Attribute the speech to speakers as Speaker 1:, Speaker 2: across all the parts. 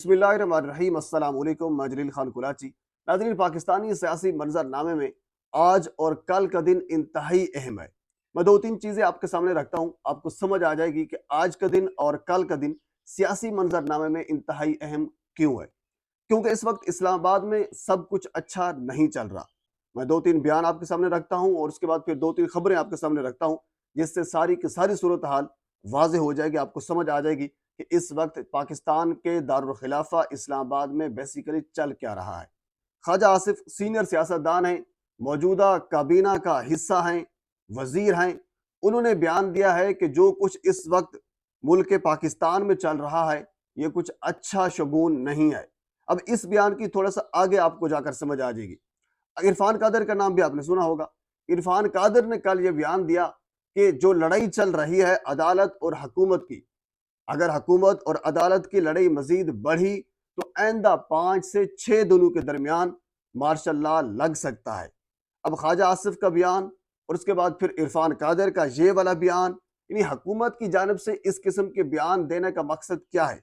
Speaker 1: बिस्मिल्लाहिर्रहमानिर्रहीम। अस्सलाम वालेकुम। मैं जलील खान कुलाची। नाज़रीन, पाकिस्तानी सियासी मंजरनामे में आज और कल का दिन इंतहाई अहम है। मैं दो तीन चीज़ें आपके सामने रखता हूँ, आपको समझ आ जाएगी कि आज का दिन और कल का दिन सियासी मंजरनामे में इंतहाई अहम क्यों है। क्योंकि इस वक्त इस्लामाबाद में सब कुछ अच्छा नहीं चल रहा। मैं दो तीन बयान आपके सामने रखता हूँ और उसके बाद फिर दो तीन खबरें आपके सामने रखता हूँ, जिससे सारी की सारी सूरत हाल वाज़ेह हो जाएगी, आपको समझ आ जाएगी कि इस वक्त पाकिस्तान के दारुल खिलाफा इस्लामाबाद में बेसिकली चल क्या रहा है। ख्वाजा आसिफ सीनियर सियासतदान हैं, मौजूदा काबीना का हिस्सा हैं, वजीर हैं। उन्होंने बयान दिया है कि जो कुछ इस वक्त मुल्क पाकिस्तान में चल रहा है, ये कुछ अच्छा शगुन नहीं है। अब इस बयान की थोड़ा सा आगे आपको जाकर समझ आ जाएगी। इरफान कादर का नाम भी आपने सुना होगा। इरफान कादर ने कल ये बयान दिया कि जो लड़ाई चल रही है अदालत और हुकूमत की, अगर हुकूमत और अदालत की लड़ाई मजीद बढ़ी तो आइंदा 5 से 6 दिनों के दरमियान मार्शल लॉ लग सकता है। अब ख्वाजा आसिफ का बयान और उसके बाद फिर इरफान कादर का ये वाला बयान, यानी हुकूमत की जानिब से इस किस्म के बयान देने का मकसद क्या है?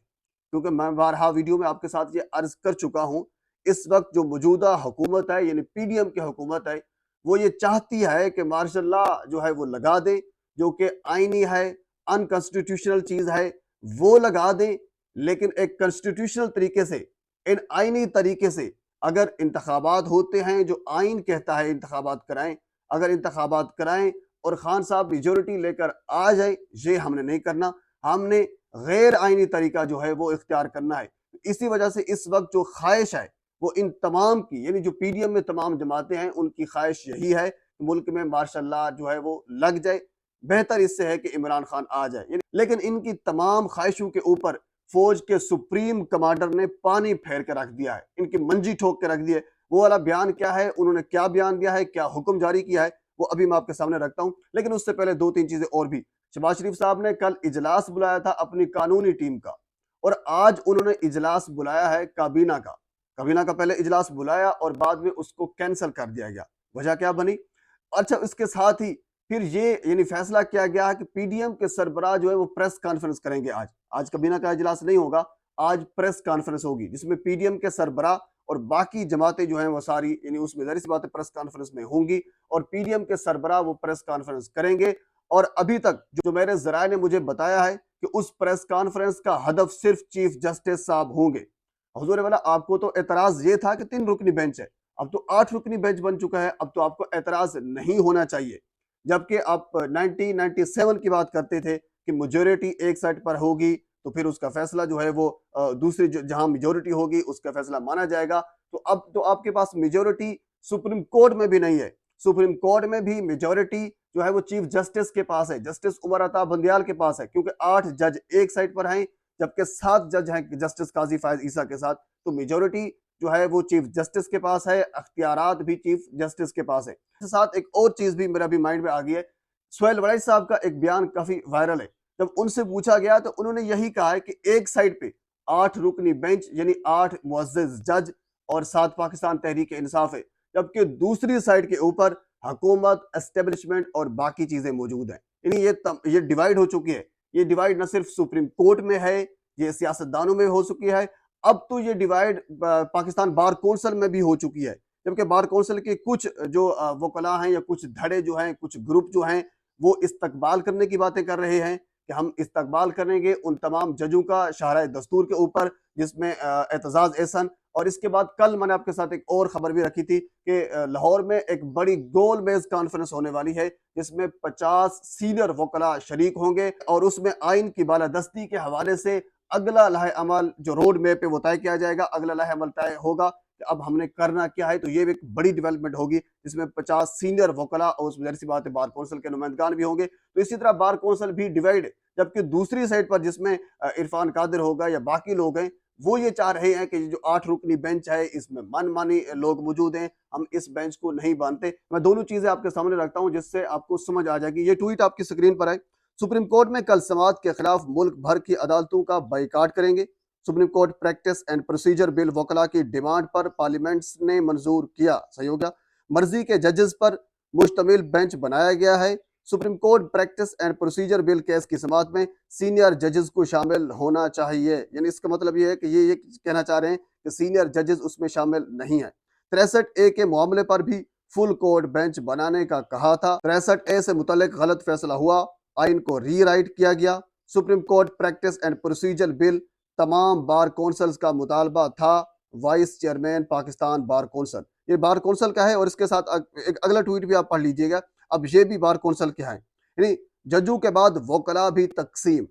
Speaker 1: क्योंकि मैं बारहा वीडियो में आपके साथ ये अर्ज कर चुका हूँ, इस वक्त जो मौजूदा हुकूमत है यानी पीडीएम की हुकूमत है, वो ये चाहती है कि मार्शल लॉ जो है वो लगा दे, जो कि आईनी है, अनकॉन्स्टिट्यूशनल चीज़ है, वो लगा दें। लेकिन एक कॉन्स्टिट्यूशनल तरीके से, इन आईनी तरीके से अगर इंतखाबात होते हैं, जो आइन कहता है इंतखाबात कराएं, अगर इंतखाबात कराएं और खान साहब मेजोरिटी लेकर आ जाए, ये हमने नहीं करना। हमने गैर आइनी तरीका जो है वो इख्तियार करना है। इसी वजह से इस वक्त जो ख्वाहिश है वो इन तमाम की, यानी जो पीडीएम में तमाम जमातें हैं, उनकी ख्वाहिश यही है कि मुल्क में मार्शल लॉ जो है वो लग जाए। बेहतर इससे है कि इमरान खान आ जाए। लेकिन इनकी तमाम ख्वाहिशों के ऊपर फौज के सुप्रीम कमांडर ने पानी फेर के रख दिया है, इनकी मंजी ठोक के रख दी है। वो वाला बयान क्या है, उन्होंने क्या बयान दिया है, क्या हुक्म जारी किया है, वो अभी मैं आपके सामने रखता हूं। लेकिन उससे पहले दो तीन चीजें और भी। शहबाज शरीफ साहब ने कल इजलास बुलाया था अपनी कानूनी टीम का, और आज उन्होंने इजलास बुलाया है काबीना का। काबीना का पहले इजलास बुलाया और बाद में उसको कैंसिल कर दिया गया। वजह क्या बनी? अच्छा, इसके साथ ही फिर ये यानी फैसला किया गया है कि पीडीएम के सरबराह जो है वो प्रेस कॉन्फ्रेंस करेंगे। आज काबीना का इजलास नहीं होगा, आज प्रेस कॉन्फ्रेंस होगी, जिसमें पीडीएम के सरबराह और बाकी जमातें जो हैं वो सारी, यानी उसमें जाहिर सी बात है प्रेस कॉन्फ्रेंस में होंगी, और पीडीएम के सरबराह वो प्रेस कॉन्फ्रेंस करेंगे। और अभी तक जो मेरे जराए ने मुझे बताया है कि उस प्रेस कॉन्फ्रेंस का हदफ सिर्फ चीफ जस्टिस साहब होंगे। हुजूर वाला, आपको तो एतराज ये था कि 3 रुकनी बेंच है, अब तो 8 रुकनी बेंच बन चुका है, अब तो आपको एतराज नहीं होना चाहिए। जबकि आप 1997 की बात करते थे कि मेजोरिटी एक साइड पर होगी तो फिर उसका फैसला जो है वो दूसरी जहां मेजोरिटी होगी उसका फैसला माना जाएगा। तो अब तो आपके पास मेजोरिटी सुप्रीम कोर्ट में भी नहीं है। सुप्रीम कोर्ट में भी मेजोरिटी जो है वो चीफ जस्टिस के पास है, जस्टिस उमर अता बंदियाल के पास है, क्योंकि 8 जज एक साइड पर हैं जबकि 7 जज हैं जस्टिस काजी फायज ईसा के साथ। तो मेजोरिटी जो है वो चीफ जस्टिस के पास है, अख्तियारात भी चीफ जस्टिस के पास है। साथ एक और चीज भी मेरा भी माइंड में आ गई है। सुहेल वड़ाई साहब का एक बयान काफी वायरल है। जब उनसे पूछा गया तो उन्होंने यही कहा है कि एक साइड पे 8 रुकनी बेंच यानी 8 मुअज़्ज़ज़ जज और 7 पाकिस्तान तहरीक इंसाफ है, जबकि दूसरी साइड के ऊपर हुकूमत, एस्टेब्लिशमेंट और बाकी चीजें मौजूद हैं। यानी ये डिवाइड हो चुकी है। ये डिवाइड न सिर्फ सुप्रीम कोर्ट में है, ये सियासतदानों में हो चुकी है, अब तो ये डिवाइड पाकिस्तान बार कौंसिल में भी हो चुकी है। जबकि बार कौंसिल के कुछ जो वकला हैं या कुछ धड़े जो हैं, कुछ ग्रुप जो हैं, वो इस्तकबाल करने की बातें कर रहे हैं कि हम इस्तकबाल करेंगे उन तमाम जजों का शाहराह दस्तूर के ऊपर जिसमें एतजाज एहसन। और इसके बाद कल मैंने आपके साथ एक और खबर भी रखी थी कि लाहौर में एक बड़ी गोल मेज कॉन्फ्रेंस होने वाली है, जिसमें 50 सीनियर वकला शरीक होंगे, और उसमें आइन की बालादस्ती के हवाले से अगला लाहे अमल जो रोड मैप है वो तय किया जाएगा। अगला लाहे अमल तय होगा कि अब हमने करना क्या है। तो ये एक बड़ी डेवलपमेंट होगी जिसमें 50 सीनियर वकला और उसमें सी बात है बार कौंसिल के नुमाइंदगान भी होंगे। तो इसी तरह बार कौंसिल भी डिवाइड है, जबकि दूसरी साइड पर जिसमें इरफान कादिर होगा या बाकी लोग हैं, वो ये चाह रहे हैं कि जो 8 रुकनी बेंच है इसमें मनमानी लोग मौजूद हैं, हम इस बेंच को नहीं मानते। मैं दोनों चीजें आपके सामने रखता हूं जिससे आपको समझ आ जाएगी। ये ट्वीट आपकी स्क्रीन पर है। सुप्रीम कोर्ट में कल समाअत के खिलाफ मुल्क भर की अदालतों का बाइकाट करेंगे। Supreme court practice and procedure bill वकला की डिमांड पर पार्लियामेंट ने मंजूर किया। सही हो गया। मर्जी के जजेस पर मुश्तमिल बेंच बनाया गया है। Supreme court practice and procedure bill case की समाअत में सीनियर जजेस को शामिल होना चाहिए। यानी इसका मतलब ये है कि ये कहना चाह रहे हैं कि सीनियर जजेस उसमें शामिल नहीं है। 63A के मामले पर भी फुल कोर्ट बेंच बनाने का कहा था। 63A से मुतल्लिक गलत फैसला हुआ, आइन को रीराइट किया गया। Supreme court practice and procedure bill तमाम बार कौंसल्स का मुतालबा था। Vice chairman Pakistan bar council, ये बार कौंसल का है और इसके साथ एक अगला ट्वीट भी आप पढ़ लीजिएगा। अब ये भी बार कौंसल क्या है, यानी जजों के बाद वकला भी तकसीम।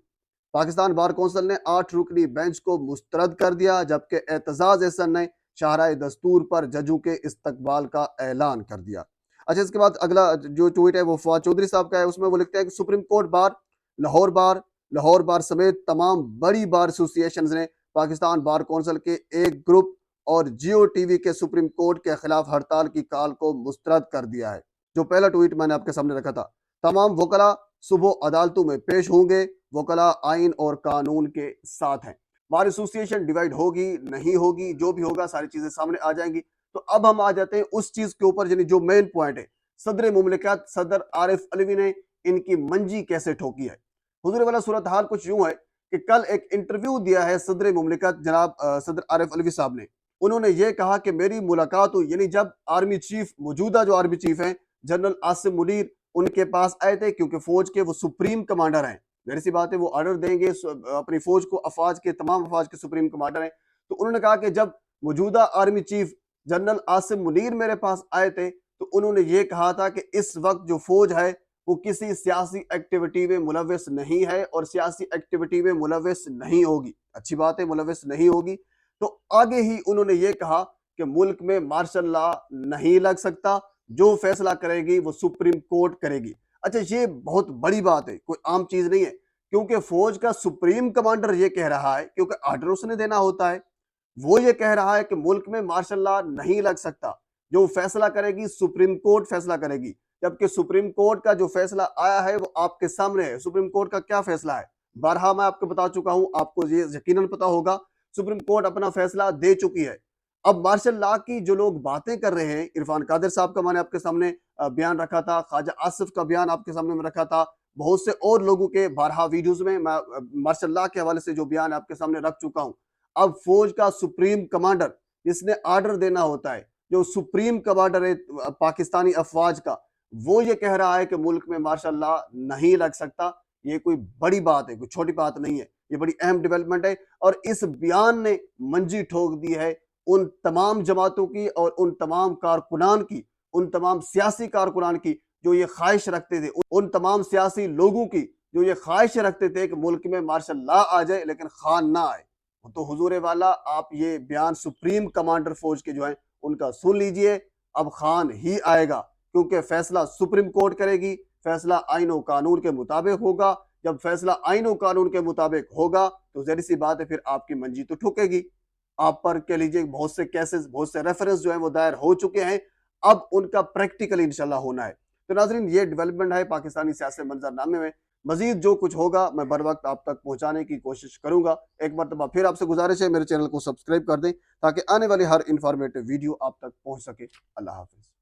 Speaker 1: पाकिस्तान बार कौंसल ने 8 रुकनी बेंच को मुस्तरद कर दिया, जबकि एतजाज एहसन ने शाहराए दस्तूर पर जजों के इस्तकबाल का ऐलान कर दिया। अच्छा, इसके बाद अगला जो ट्वीट है वो फवाद चौधरी साहब का है। उसमें वो लिखते हैं कि सुप्रीम कोर्ट बार, लाहौर बार समेत तमाम बड़ी बार एसोसिएशन ने पाकिस्तान बार कौंसल के एक ग्रुप और जियो टीवी के सुप्रीम कोर्ट के खिलाफ हड़ताल की कॉल को मुस्तरद कर दिया है। जो पहला ट्वीट मैंने आपके सामने रखा था, तमाम वकला सुबह अदालतों में पेश होंगे, वकला आइन और कानून के साथ हैं। बार एसोसिएशन डिवाइड होगी नहीं होगी, जो भी होगा सारी चीजें सामने आ जाएंगी। तो अब हम आ जाते हैं उस चीज के ऊपर, यानी जो मेन पॉइंट है, सदर मुमलिकत सदर आरिफ अलवी ने इनकी मंजी कैसे ठोकी है। हुजूर वाला सूरत हाल कुछ यूं है कि कल एक इंटरव्यू दिया है सदर मुमलिकत जनाब सदर आरिफ अलवी साहब ने। उन्होंने ये कहा कि मेरी मुलाकात हुई, यानी जब आर्मी चीफ, मौजूदा जो आर्मी चीफ हैं जनरल आसिम मुनीर, उनके पास आए थे, क्योंकि फौज के वो सुप्रीम कमांडर हैं। जाहिर सी बात है वो ऑर्डर देंगे अपनी फौज को, अफवाज के तमाम अफवाज के सुप्रीम कमांडर हैं। तो उन्होंने कहा कि जब मौजूदा army chief general Asim Munir मेरे पास आए थे तो उन्होंने ये कहा था कि इस वक्त जो फौज है वो किसी सियासी एक्टिविटी में मुलव्वस नहीं है और सियासी एक्टिविटी में मुलव्वस नहीं होगी। अच्छी बात है, मुलव्वस नहीं होगी। तो आगे ही उन्होंने ये कहा कि मुल्क में मार्शल लॉ नहीं लग सकता, जो फैसला करेगी वो सुप्रीम कोर्ट करेगी। अच्छा, ये बहुत बड़ी बात है, कोई आम चीज नहीं है, क्योंकि फौज का सुप्रीम कमांडर ये कह रहा है, क्योंकि ऑर्डर उसने देना होता है, वो ये कह रहा है कि मुल्क में मार्शल लॉ नहीं लग सकता, जो फैसला करेगी सुप्रीम कोर्ट फैसला करेगी। जबकि सुप्रीम कोर्ट का जो फैसला आया है वो आपके सामने है। सुप्रीम कोर्ट का क्या फैसला है, बारहा मैं आपको बता चुका हूं, आपको ये यकीनन पता होगा। सुप्रीम कोर्ट अपना फैसला दे चुकी है। अब मार्शल लॉ की जो लोग बातें कर रहे हैं, इरफान कादिर साहब का मैंने आपके सामने बयान रखा था, ख्वाजा आसिफ का बयान आपके सामने में रखा था, बहुत से और लोगों के बारहा वीडियोज में मैं मार्शल लॉ के हवाले से जो बयान आपके सामने रख चुका हूं। अब फौज का सुप्रीम कमांडर, जिसने ऑर्डर देना होता है, जो सुप्रीम कमांडर है पाकिस्तानी अफवाज का, वो ये कह रहा है कि मुल्क में मार्शल लॉ नहीं लग सकता। ये कोई बड़ी बात है, कोई छोटी बात नहीं है, ये बड़ी अहम डेवलपमेंट है। और इस बयान ने मंजी ठोक दी है उन तमाम जमातों की और उन तमाम कारकुनान की, उन तमाम सियासी कारकुनान की जो ये ख्वाहिश रखते थे, उन तमाम सियासी लोगों की जो ये ख्वाहिश रखते थे कि मुल्क में मार्शल लॉ आ जाए लेकिन खान ना आए। तो हुजूर वाला, आप ये बयान सुप्रीम कमांडर फौज के जो हैं उनका सुन लीजिए। अब खान ही आएगा, क्योंकि फैसला सुप्रीम कोर्ट करेगी, फैसला आइन और कानून के मुताबिक होगा। जब फैसला आइन और कानून के मुताबिक होगा तो जहरी सी बात है, फिर आपकी मंजी तो ठुकेगी। आप पर कह लीजिए बहुत से केसेस, बहुत से रेफरेंस जो है वो दायर हो चुके हैं, अब उनका प्रैक्टिकल इंशाल्लाह होना है। तो नाजरीन, ये डेवलपमेंट है पाकिस्तानी सियासी मंजरनामे में। मजीद जो कुछ होगा मैं बर वक्त आप तक पहुंचाने की कोशिश करूंगा। एक मरतबा फिर आपसे गुजारिश है, मेरे चैनल को सब्सक्राइब कर दें ताकि आने वाली हर इंफॉर्मेटिव वीडियो आप तक पहुंच सके। अल्लाह हाफिज।